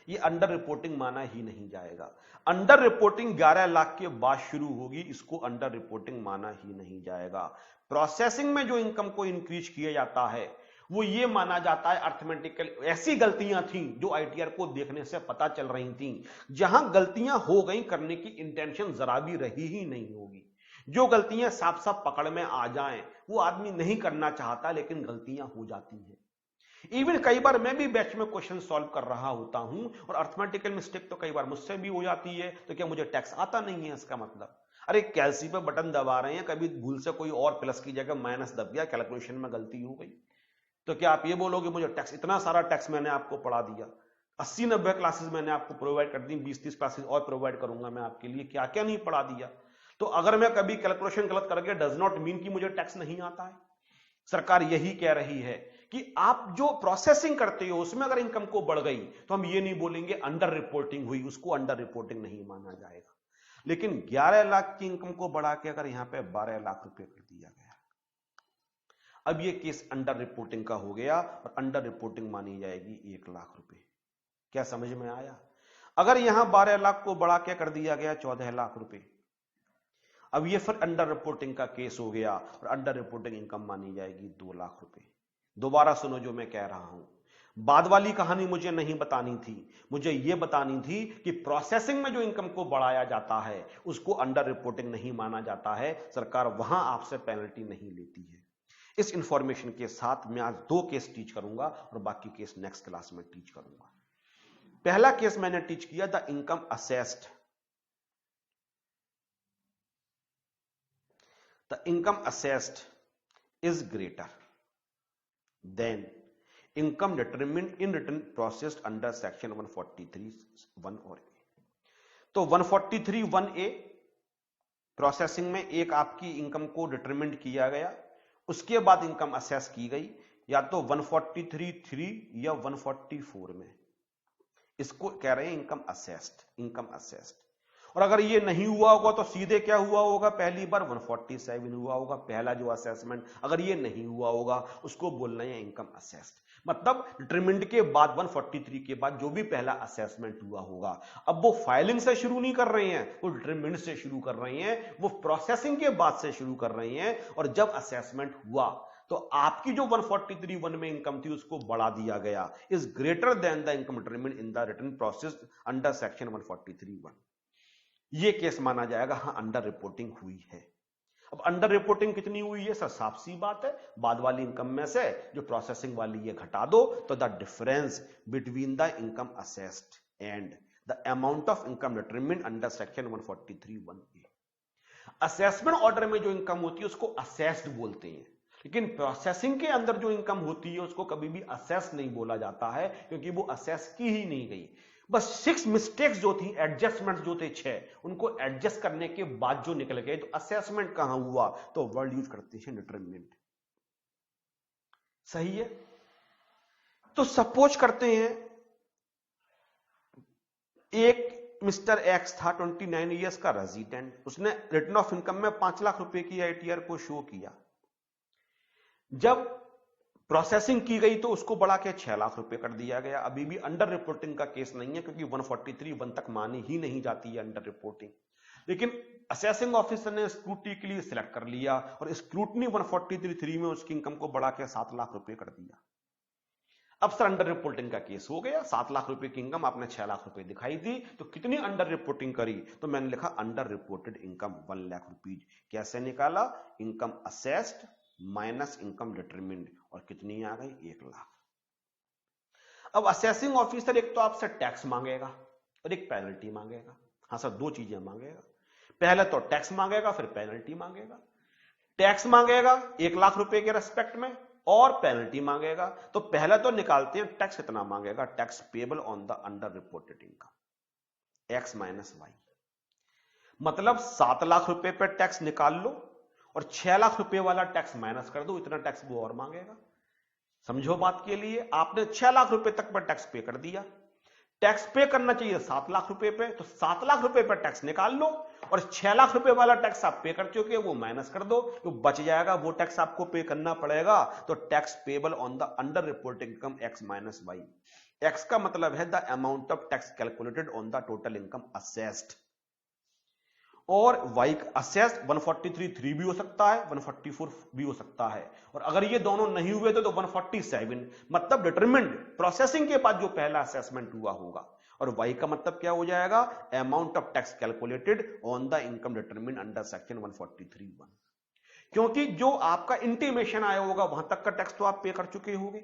ये अंडर रिपोर्टिंग माना ही नहीं जाएगा। अंडर रिपोर्टिंग 11 लाख के बाद शुरू होगी, इसको अंडर रिपोर्टिंग माना ही नहीं जाएगा। प्रोसेसिंग में जो इनकम को इंक्रीज किया जाता है, वो ये माना जाता है अर्थमेटिकल। ऐसी गलतियां थी जो आईटीआर को देखने से पता चल रही थी, जहां गलतियां हो गई, करने की इंटेंशन जरा भी रही ही नहीं होगी। जो गलतियां साफ साफ पकड़ में आ जाएं, वो आदमी नहीं करना चाहता, लेकिन गलतियां हो जाती हैं। इवन कई बार मैं भी बैच में क्वेश्चन सॉल्व कर रहा होता हूं और अर्थमेटिकल मिस्टेक तो कई बार मुझसे भी हो जाती है, तो क्या मुझे टैक्स आता नहीं है इसका मतलब? अरे कैलसी पे बटन दबा रहे हैं, कभी भूल से कोई और प्लस की जगह माइनस दब गया, कैलकुलेशन में गलती हो गई, तो क्या आप ये बोलोगे मुझे टैक्स, इतना सारा टैक्स मैंने आपको पढ़ा दिया, 80-90 क्लासेस मैंने आपको प्रोवाइड कर दी, 20-30 क्लासेस और प्रोवाइड करूंगा मैं आपके लिए, क्या क्या नहीं पढ़ा दिया? तो अगर मैं कभी कैलकुलेशन गलत कर गया, डज नॉट मीन कि मुझे टैक्स नहीं आता है। सरकार यही कह रही है कि आप जो प्रोसेसिंग करते हो उसमें अगर इनकम को बढ़ गई, तो हम ये नहीं बोलेंगे अंडर रिपोर्टिंग हुई, उसको अंडर रिपोर्टिंग नहीं माना जाएगा। लेकिन 11 लाख की इनकम को बढ़ा के अगर यहां पे 12 लाख रुपए कर दिया गया, अब ये केस अंडर रिपोर्टिंग का हो गया और अंडर रिपोर्टिंग मानी जाएगी 1 लाख रुपए। क्या समझ में आया? अगर यहां 12 लाख को बढ़ा के कर दिया गया 14 लाख रुपए, अब ये फिर अंडर रिपोर्टिंग का केस हो गया और अंडर रिपोर्टिंग इनकम मानी जाएगी 2 लाख रुपए। दोबारा सुनो जो मैं कह रहा हूं, बाद वाली कहानी मुझे नहीं बतानी थी, मुझे यह बतानी थी कि प्रोसेसिंग में जो इनकम को बढ़ाया जाता है उसको अंडर रिपोर्टिंग नहीं माना जाता है, सरकार वहां आपसे पेनल्टी नहीं लेती है। इस इंफॉर्मेशन के साथ मैं आज 2 केस टीच करूंगा और बाकी केस नेक्स्ट क्लास में टीच करूंगा। पहला केस मैंने टीच किया the income assessed. The income assessed is greater than income determined in written processed under section 143(1) और A। तो 143(1) प्रोसेसिंग में एक आपकी इनकम को डिटरमिंड किया गया, उसके बाद इनकम असेस की गई, या तो 143(3) या 144 में, इसको कह रहे हैं इनकम असेस्ड, इनकम असेस्ड। और अगर ये नहीं हुआ होगा तो सीधे क्या हुआ होगा, पहली बार 147 हुआ होगा पहला जो असेसमेंट। अगर ये नहीं हुआ होगा उसको बोलना है इनकम असेस्ड। मतलब डिटरमिंड के बाद 143 के बाद जो भी पहला असेसमेंट हुआ होगा, अब वो फाइलिंग से शुरू नहीं कर रहे हैं, वो डिटरमिंड से शुरू कर रहे हैं, वो प्रोसेसिंग के बाद से शुरू कर रहे हैं। और जब असेसमेंट हुआ तो आपकी जो 143(1) में इनकम थी उसको बढ़ा दिया गया, is greater than the income determined in the return process under section 143(1). ये केस माना जाएगा हां अंडर रिपोर्टिंग हुई है। अब अंडर रिपोर्टिंग कितनी हुई है सर, साफ सी बात है, बाद वाली इनकम में से जो प्रोसेसिंग वाली ये घटा दो, तो the difference between the income assessed and the amount of income determined under section 143(1)(a). Assessment order में जो इनकम होती है उसको असेस्ड बोलते हैं, लेकिन प्रोसेसिंग के अंदर जो इनकम होती है उसको कभी भी असेस नहीं बोला जाता है, क्योंकि वो असेस की ही नहीं गई। बस 6 मिस्टेक्स जो थी, एडजस्टमेंट जो थे 6, उनको एडजस्ट करने के बाद जो निकल गए, तो असेसमेंट कहां हुआ, तो वर्ड यूज करते हैं डिटरमिनेंट। सही है। तो सपोज करते हैं एक मिस्टर एक्स था, 29 ईयर्स का रेजिडेंट, उसने रिटर्न ऑफ इनकम में 5 लाख रुपए की आईटीआर को शो किया। जब प्रोसेसिंग की गई तो उसको बढ़ा के 6 लाख रुपए कर दिया गया। अभी भी अंडर रिपोर्टिंग का केस नहीं है, क्योंकि 143(1) तक मानी ही नहीं जाती है अंडर रिपोर्टिंग। लेकिन असेसिंग ऑफिसर ने स्क्रूटनी के लिए सिलेक्ट कर लिया और स्क्रूटनी 143(3) में उसकी इनकम को बढ़ा के 7 लाख रुपए कर दिया। अब सर अंडर रिपोर्टिंग का केस हो गया, 7 लाख रुपए की इनकम आपने 6 लाख रुपए दिखाई दी, तो कितनी अंडर रिपोर्टिंग करी, तो मैंने लिखा under reported income 1 lakh rupees. कैसे निकाला, income assessed minus income determined, और कितनी आ गई, 1 लाख। अब असेसिंग ऑफिसर एक तो आपसे टैक्स मांगेगा और एक पेनल्टी मांगेगा। हाँ सर, 2 चीजें मांगेगा, पहले तो टैक्स मांगेगा फिर पेनल्टी मांगेगा। टैक्स मांगेगा 1 लाख रुपए के रेस्पेक्ट में और पेनल्टी मांगेगा। तो पहले तो निकालते हैं टैक्स कितना मांगेगा, tax payable on the under reported income x minus Y. मतलब 7 लाख रुपए पर टैक्स निकाल लो और 6 लाख रुपए वाला टैक्स माइनस कर दो, इतना टैक्स वो और मांगेगा। समझो बात के लिए, आपने 6 लाख रुपए तक पर टैक्स पे कर दिया, टैक्स पे करना चाहिए 7 लाख रुपए पे, तो 7 लाख रुपए पर टैक्स निकाल लो और 6 लाख रुपए वाला टैक्स आप पे कर चुके वो माइनस कर दो, तो बच जाएगा वो टैक्स आपको पे करना पड़ेगा। तो tax payable on the under reported income x minus Y. X का मतलब है the amount of tax calculated on the total income assessed, और वाई असेस्ड 143(3) भी हो सकता है, 144 भी हो सकता है। और अगर ये दोनों नहीं हुए तो 147, मतलब डिटरमिन्ड प्रोसेसिंग के बाद जो पहला असेसमेंट हुआ होगा। और वाई का मतलब क्या हो जाएगा, amount of tax calculated on the income determined under section 143(1). क्योंकि जो आपका इंटीमेशन आया होगा वहां तक का टैक्स तो आप पे कर चुके होंगे,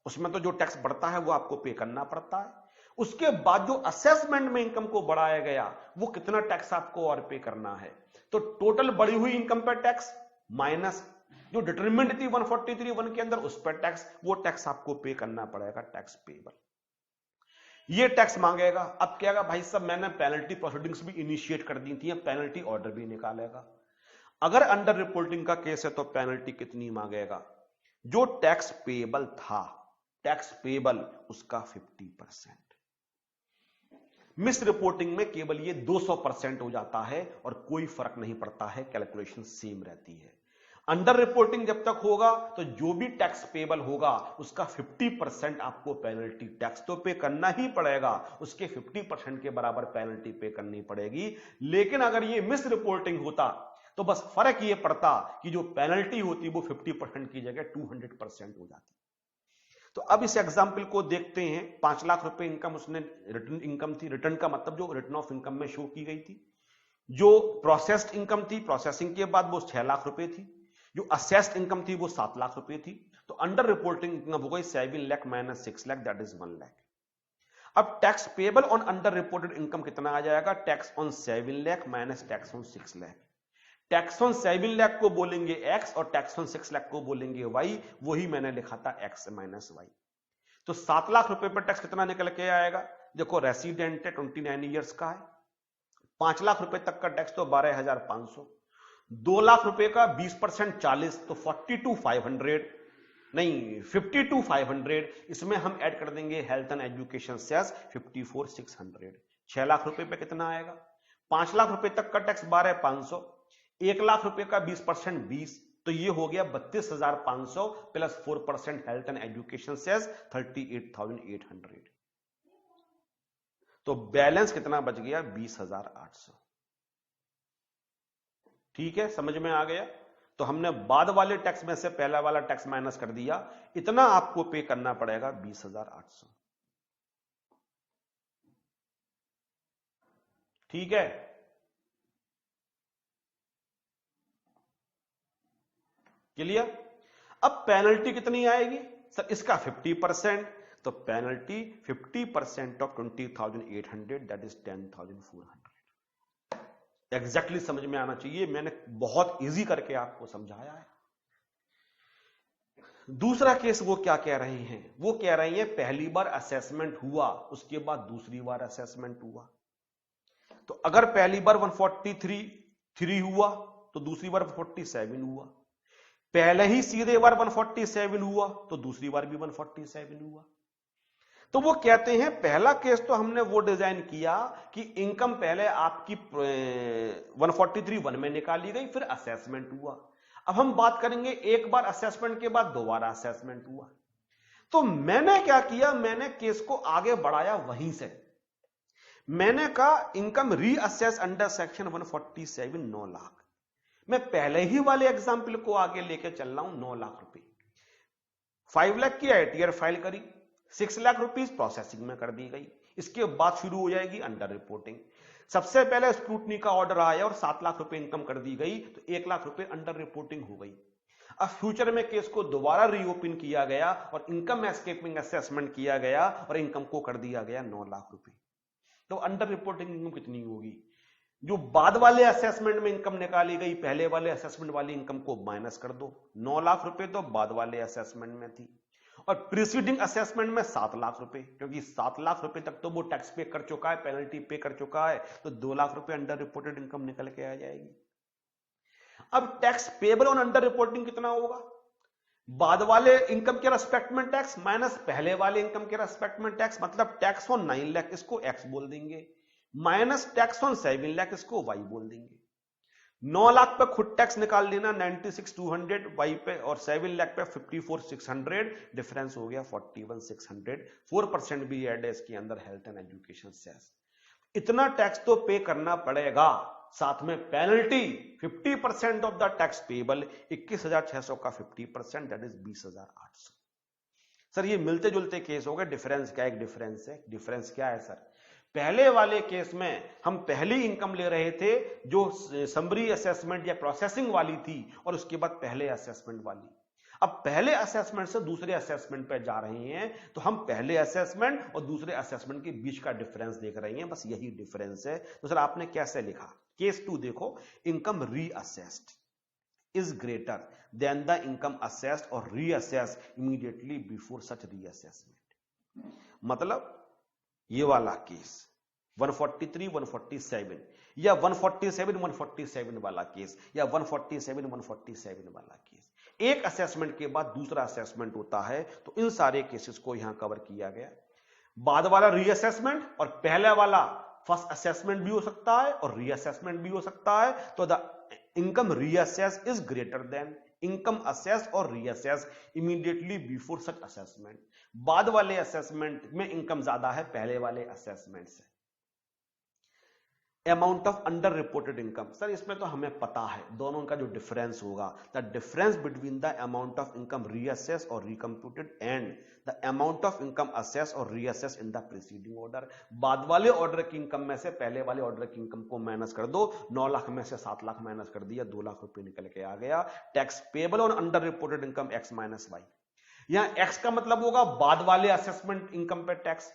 उसमें तो जो टैक्स बढ़ता है वो आपको पे करना पड़ता है। उसके बाद जो असेसमेंट में इनकम को बढ़ाया गया वो कितना टैक्स आपको और पे करना है, तो टोटल बढ़ी हुई इनकम पर टैक्स माइनस जो डिटरमिन्ड थी 143(1) के अंदर उस पर टैक्स, वो टैक्स आपको पे करना पड़ेगा, टैक्स पेबल। ये टैक्स मांगेगा। अब क्या भाई साहब मैंने पेनल्टी प्रोसीडिंग्स भी इनिशिएट कर दी थी, पेनल्टी ऑर्डर भी निकालेगा। अगर अंडर रिपोर्टिंग का केस है तो पेनल्टी कितनी मांगेगा, जो टैक्स पेबल था, टैक्स पेबल उसका 50%। मिस रिपोर्टिंग में केवल ये 200% हो जाता है और कोई फर्क नहीं पड़ता है, कैलकुलेशन सेम रहती है। अंडर रिपोर्टिंग जब तक होगा तो जो भी टैक्स पेबल होगा उसका 50% आपको पेनल्टी, टैक्स तो पे करना ही पड़ेगा, उसके 50% के बराबर पेनल्टी पे करनी पड़ेगी। लेकिन अगर ये मिस रिपोर्टिंग होता तो बस फर्क ये पड़ता कि जो पेनल्टी होती वो 50% की जगह 200% हो जाती। तो अब इस एग्जाम्पल को देखते हैं। 5 लाख रुपए इनकम उसने रिटर्न इनकम थी, रिटर्न का मतलब जो रिटर्न ऑफ इनकम में शो की गई थी। जो प्रोसेस्ड इनकम थी, प्रोसेसिंग के बाद वो 6 लाख रुपए थी। जो असेस्ड इनकम थी वो 7 लाख रुपए थी। तो अंडर रिपोर्टिंग इनकम हो गई 7 lakh minus 6 lakh, that is 1 lakh. अब tax payable on under reported income कितना आ जाएगा? Tax on 7 lakh minus tax on 6 lakh. Tax on 7 lakh को बोलेंगे x और टैक्स ऑन 6 लाख को बोलेंगे y। वही मैंने लिखा था x माइनस y। तो 7 लाख रुपए पर टैक्स कितना निकल के आएगा? देखो रेसिडेंट है, 29 ईयर्स का है। 5 लाख रुपए तक का टैक्स तो 12,500। 2 लाख रुपए का 20% 40, तो 42,500 नहीं 52,500। इसमें हम ऐड कर देंगे health and education cess 54,600। 6 lakh रुपए पे कितना आएगा? 5 लाख रुपए तक का टैक्स 12,500। 1 लाख रुपए का 20% 20, तो ये हो गया 32,500 plus 4% health and education cess 38,800। तो बैलेंस कितना बच गया? 20,800। ठीक है, समझ में आ गया? तो हमने बाद वाले टैक्स में से पहला वाला टैक्स माइनस कर दिया। इतना आपको पे करना पड़ेगा 20,800। ठीक है, क्लियर? अब पेनल्टी कितनी आएगी सर? इसका 50%, तो penalty 50% of 20,800 that is 10,400। Exactly समझ में आना चाहिए, मैंने बहुत इजी करके आपको समझाया है। दूसरा केस वो क्या कह रहे हैं? वो कह रही हैं पहली बार असेसमेंट हुआ, उसके बाद दूसरी बार असेसमेंट हुआ। तो अगर पहली बार 143 हुआ तो दूसरी बार 147 हुआ। पहले ही सीधे बार 147 हुआ तो दूसरी बार भी 147 हुआ। तो वो कहते हैं पहला केस तो हमने वो डिजाइन किया कि इनकम पहले आपकी 143 1 में निकाली गई, फिर असेसमेंट हुआ। अब हम बात करेंगे एक बार असेसमेंट के बाद दोबारा असेसमेंट हुआ। तो मैंने क्या किया? मैंने केस को आगे बढ़ाया वहीं से। मैंने कहा income reassess under section 147 9 lakh. मैं पहले ही वाले एग्जाम्पल को आगे लेके चल रहा हूं। 9 लाख रुपए 5 लाख की आईटीआर फाइल करी, 6 लाख रुपीस प्रोसेसिंग में कर दी गई। इसके बाद शुरू हो जाएगी अंडर रिपोर्टिंग। सबसे पहले स्क्रूटनी का ऑर्डर आया और 7 लाख रुपए इनकम कर दी गई, तो 1 लाख रुपए अंडर रिपोर्टिंग हो गई। अब फ्यूचर में केस को दोबारा रीओपन किया गया और इनकम एस्केपिंग असेसमेंट किया गया और इनकम को कर दिया गया 9 लाख रुपए। तो अंडर रिपोर्टिंग इनकम कितनी होगी? जो बाद वाले असेसमेंट में इनकम निकाली गई, पहले वाले असेसमेंट वाली इनकम को माइनस कर दो। 9 लाख रुपए तो बाद वाले असेसमेंट में थी और प्रीसीडिंग असेसमेंट में 7 लाख रुपए, क्योंकि 7 लाख रुपए तक तो वो टैक्स पे कर चुका है, पेनल्टी पे कर चुका है, तो 2 लाख रुपए अंडर रिपोर्टेड इनकम निकल के आ जाएगी। अब tax payable on under reporting कितना होगा? बाद वाले इनकम के रेस्पेक्ट में टैक्स माइनस पहले वाले इनकम के रेस्पेक्ट में टैक्स, मतलब टैक्स ऑन 9 लाख इसको एक्स बोल देंगे, माइनस टैक्स ऑन 7 लाख इसको वाई बोल देंगे। 9 लाख पे खुद टैक्स निकाल लेना 96,200 वाई पे, और 7 लाख पे 54,600, डिफरेंस हो गया 41,600। 4% भी ऐड है इसके अंदर हेल्थ एंड एजुकेशन सेस। इतना टैक्स तो पे करना पड़ेगा, साथ में penalty 50% of the tax payable 21,600 का 50% दैट इज 20,800। सर ये मिलते जुलते केस हो गए, डिफरेंस क्या? एक डिफरेंस है। डिफरेंस क्या है सर? पहले वाले केस में हम पहली इनकम ले रहे थे जो समरी असेसमेंट या प्रोसेसिंग वाली थी, और उसके बाद पहले असेसमेंट वाली। अब पहले असेसमेंट से दूसरे असेसमेंट पे जा रहे हैं, तो हम पहले असेसमेंट और दूसरे असेसमेंट के बीच का डिफरेंस देख रहे हैं, बस यही डिफरेंस है। तो सर आपने कैसे लिखा? केस 2 देखो, income reassessed is greater than the income assessed और reassessed immediately before such reassessment. मतलब ये वाला केस 143 147 या 147 147 वाला केस या 147 147 वाला केस, एक असेसमेंट के बाद दूसरा असेसमेंट होता है, तो इन सारे केसेस को यहां कवर किया गया। बाद वाला रीअसेसमेंट और पहले वाला फर्स्ट असेसमेंट भी हो सकता है और रीअसेसमेंट भी हो सकता है। तो the income reassess is greater than income assess और reassess immediately before such assessment. बाद वाले असेसमेंट में इनकम ज्यादा है पहले वाले असेसमेंट से। Amount of under reported income, sir इसमें तो हमें पता है दोनों का जो डिफरेंस होगा, the difference between the amount of income reassess और recomputed and the amount of income assess और reassess in the preceding order. बाद वाले ऑर्डर की इनकम में से पहले वाले ऑर्डर की इनकम को माइनस कर दो, 9 लाख में से 7 लाख माइनस कर दिया, 2 लाख रुपए निकल के आ गया। Tax payable on under reported income x minus y. यहां एक्स का मतलब होगा बाद वाले असेसमेंट इनकम पे टैक्स,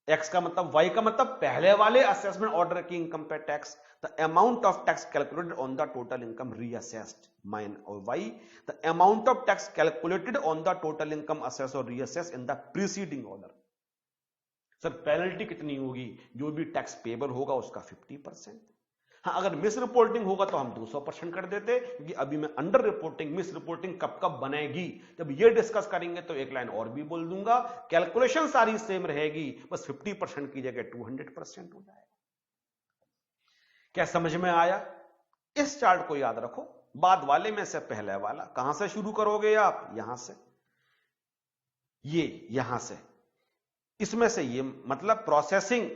एक्स का मतलब, वाई का मतलब पहले वाले असेसमेंट ऑर्डर की इनकम पे tax. The amount of tax calculated on the total income reassessed mine और y the amount of tax calculated on the total income assess और reassess in the preceding order. Sir penalty कितनी होगी? जो भी tax payable होगा उसका 50%। हाँ, अगर मिस रिपोर्टिंग होगा तो हम 200% कर देते, क्योंकि अभी मैं अंडर रिपोर्टिंग, मिस रिपोर्टिंग कब कब बनेगी जब ये डिस्कस करेंगे तो एक लाइन और भी बोल दूंगा। कैलकुलेशन सारी सेम रहेगी, बस 50% की जगह 200% हो जाएगा। क्या समझ में आया? इस चार्ट को याद रखो, बाद वाले में से पहले वाला। कहां से शुरू करोगे आप? यहां से, ये यहां से, इसमें से ये मतलब प्रोसेसिंग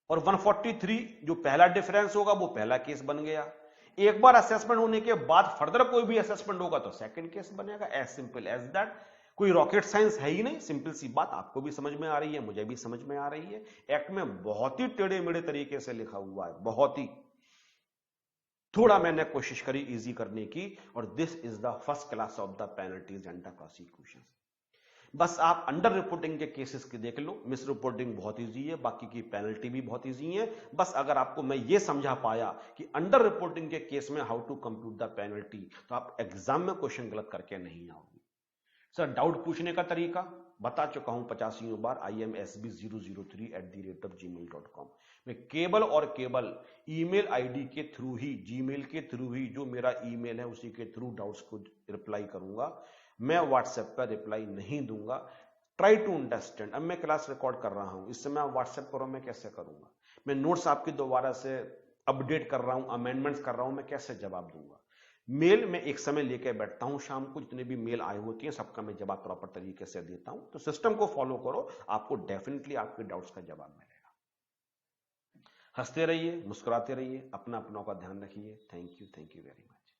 और 143 जो पहला डिफरेंस होगा वो पहला केस बन गया। एक बार असेसमेंट होने के बाद फर्दर कोई भी असेसमेंट होगा तो सेकंड केस बनेगा। As simple as that. कोई रॉकेट साइंस है ही नहीं, सिंपल सी बात। आपको भी समझ में आ रही है, मुझे भी समझ में आ रही है। एक्ट में बहुत ही टेढ़े मेढ़े तरीके से लिखा हुआ है, बहुत ही। थोड़ा मैंने कोशिश करी इजी करने की, और this is the first class of the penalties and the prosecution. बस आप अंडर रिपोर्टिंग के केसेस की देख लो, मिस रिपोर्टिंग बहुत इजी है, बाकी की पेनल्टी भी बहुत इजी है। बस अगर आपको मैं ये समझा पाया कि अंडर रिपोर्टिंग के केस में how to compute the penalty, तो आप एग्जाम में क्वेश्चन गलत करके नहीं आओगे। सर डाउट पूछने का तरीका बता चुका हूं 85 बार, imsb003@gmail.com। मैं केवल और केवल ईमेल आईडी के थ्रू ही, जीमेल के थ्रू ही, जो मेरा ईमेल है उसी के थ्रू डाउट्स को रिप्लाई करूंगा। मैं व्हाट्सएप पर रिप्लाई नहीं दूंगा। Try to understand. अब मैं क्लास रिकॉर्ड कर रहा हूं, इससे मैं व्हाट्सएप करो, मैं कैसे करूंगा? मैं नोट्स आपकी दोबारा से अपडेट कर रहा हूं, अमेंडमेंट्स कर रहा हूं, मैं कैसे जवाब दूंगा? मेल में एक समय लेके बैठता हूं, शाम को जितने भी मेल आए होती हैं सबका मैं जवाब प्रॉपर तरीके से देता हूं। तो सिस्टम को फॉलो करो, आपको डेफिनेटली आपके डाउट्स का जवाब मिलेगा। हंसते रहिए, मुस्कुराते रहिए, अपना अपनों का ध्यान रखिए। Thank you very much.